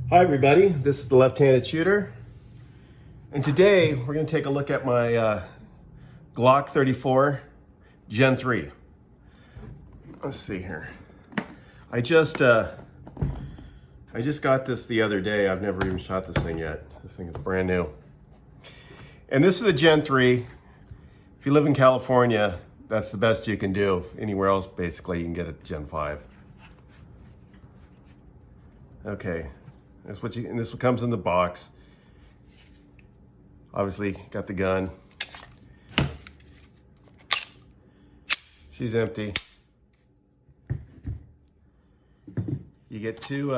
Hi everybody, this is the left-handed shooter, and today we're going to take a look at my Glock 34 Gen 3. Let's see here. I just got this the other day. I've never even shot this thing yet. This thing is brand new. And this is a Gen 3. If you live in California, that's the best you can do. Anywhere else, basically, you can get a Gen 5. Okay. That's what and this comes in the box. Obviously, got the gun. She's empty. You get two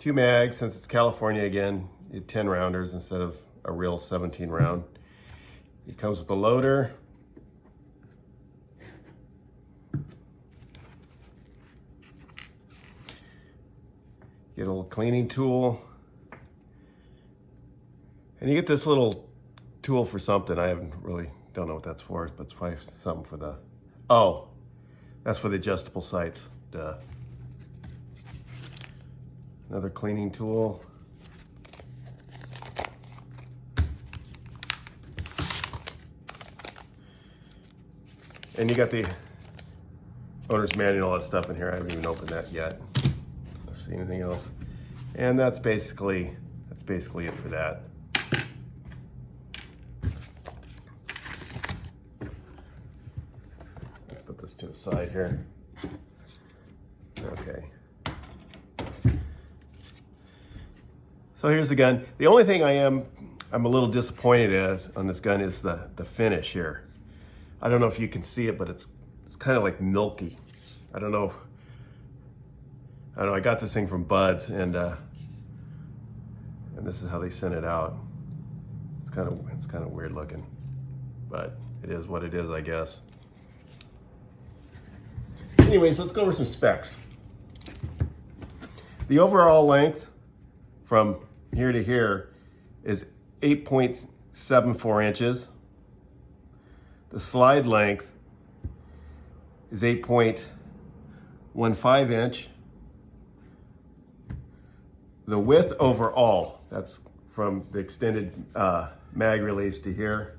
mags. Since it's California again, you get 10 rounders instead of a real 17 round. It comes with a loader. Get a little cleaning tool. And you get this little tool for something. I don't know what that's for, but it's probably something for the, oh, that's for the adjustable sights. Duh. Another cleaning tool. And you got the owner's manual, all that stuff in here. I haven't even opened that yet. Let's see anything else. And that's basically it for that. Let's put this to the side here. Okay. So here's the gun. The only thing I'm a little disappointed on this gun is the finish here. I don't know if you can see it, but it's kind of like milky. I don't know. I got this thing from Buds, and this is how they sent it out. It's kind of weird looking, but it is what it is, I guess. Anyways, let's go over some specs. The overall length from here to here is 8.74 inches. The slide length is 8.15 inch. The width overall, that's from the extended mag release to here,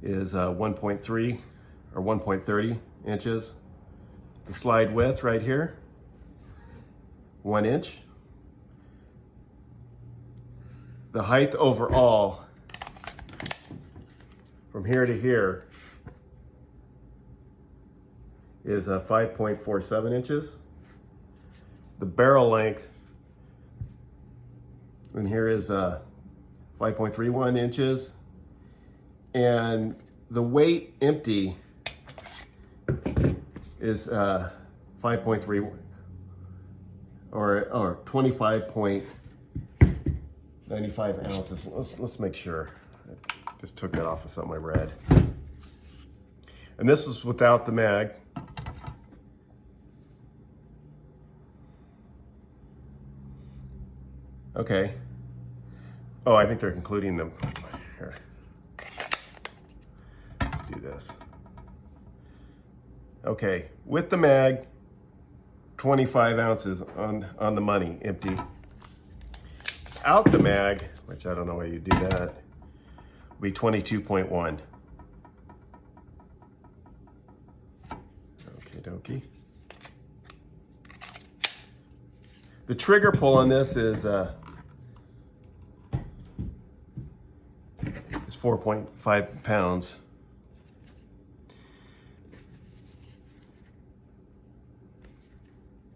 is 1.3 or 1.30 inches. The slide width right here, 1 inch. The height overall from here to here is 5.47 inches. The barrel length in here is 5.31 inches. And the weight empty is 5.3 or 25.95 ounces. Let's make sure. I just took that off of something I read. And this is without the mag. Okay. Oh, I think they're including them. Here. Let's do this. Okay, with the mag, 25 ounces on the money, empty. Out the mag, which I don't know why you do that, will be 22.1. Okie dokie. The trigger pull on this is 4.5 pounds.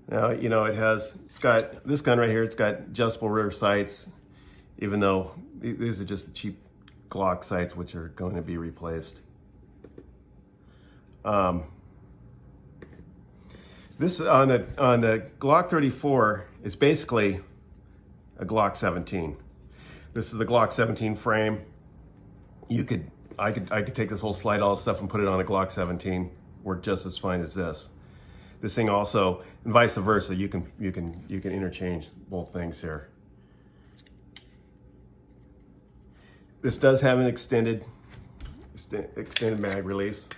Now, you know, it's got this gun right here, it's got adjustable rear sights, even though these are just the cheap Glock sights, which are going to be replaced. This on the Glock 34 is basically a Glock 17. This is the Glock 17 frame. I could take this whole slide all stuff and put it on a Glock 17, work just as fine as this. This thing also, and vice versa, you can interchange both things here. This does have an extended mag release.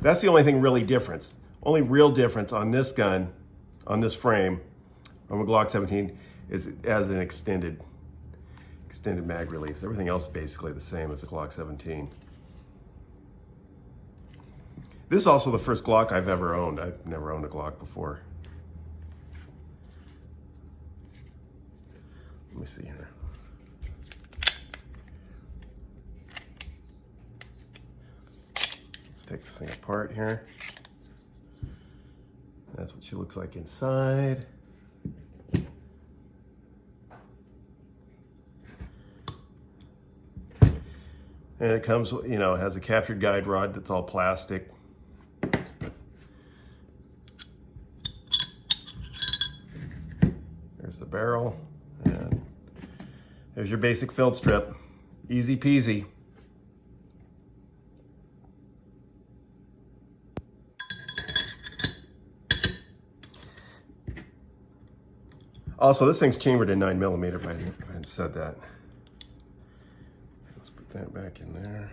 That's the only thing really different. Only real difference on this gun, on this frame, on a Glock 17, is it has an extended mag release. Everything else is basically the same as the Glock 17. This is also the first Glock I've ever owned. I've never owned a Glock before. Let me see here. Let's take this thing apart here. That's what she looks like inside. And it comes, you know, it has a captured guide rod that's all plastic. There's the barrel, and there's your basic field strip. Easy peasy. Also, this thing's chambered in 9mm, if I hadn't said that. Let's put that back in there.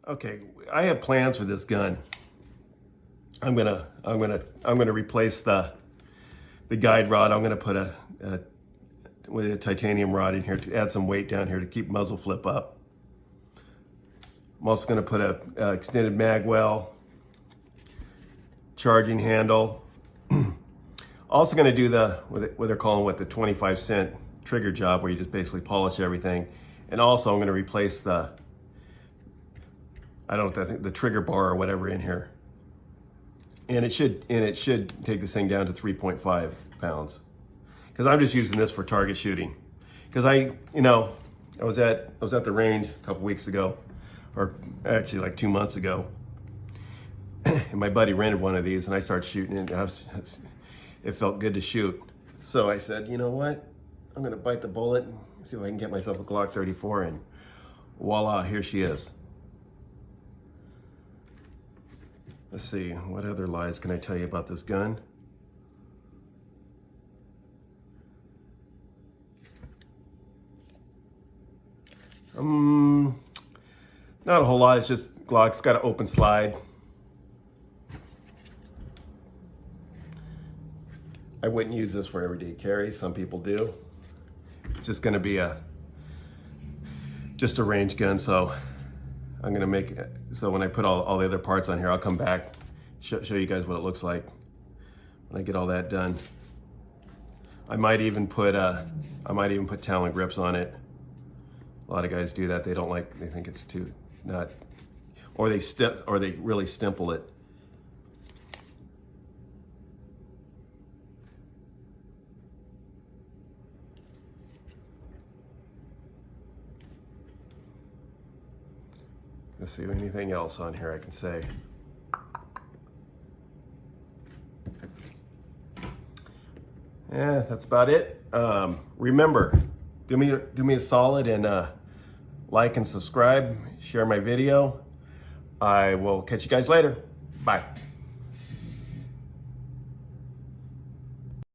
Okay, I have plans for this gun. I'm gonna replace the guide rod. I'm gonna put with a titanium rod in here to add some weight down here to keep muzzle flip up. I'm also gonna put a extended magwell, charging handle. Also gonna do what they're calling the 25-cent trigger job, where you just basically polish everything. And also I'm gonna replace the trigger bar or whatever in here. And it should take this thing down to 3.5 pounds. Because I'm just using this for target shooting. Because I was at the range a couple weeks ago, or actually like 2 months ago. And my buddy rented one of these and I started shooting it. It felt good to shoot. So I said, you know what? I'm gonna bite the bullet and see if I can get myself a Glock 34, and voila, here she is. Let's see, what other lies can I tell you about this gun? Not a whole lot. It's just Glock's got an open slide. I wouldn't use this for everyday carry. Some people do. It's just going to be just a range gun, so I'm going to make it so when I put all the other parts on here, I'll come back, show you guys what it looks like when I get all that done. I might even put Talon grips on it. A lot of guys do that. They think it's too not, or they really stimple it. Let's see, anything else on here I can say. Yeah, that's about it. Remember, do me a solid and like and subscribe, share my video. I will catch you guys later. Bye.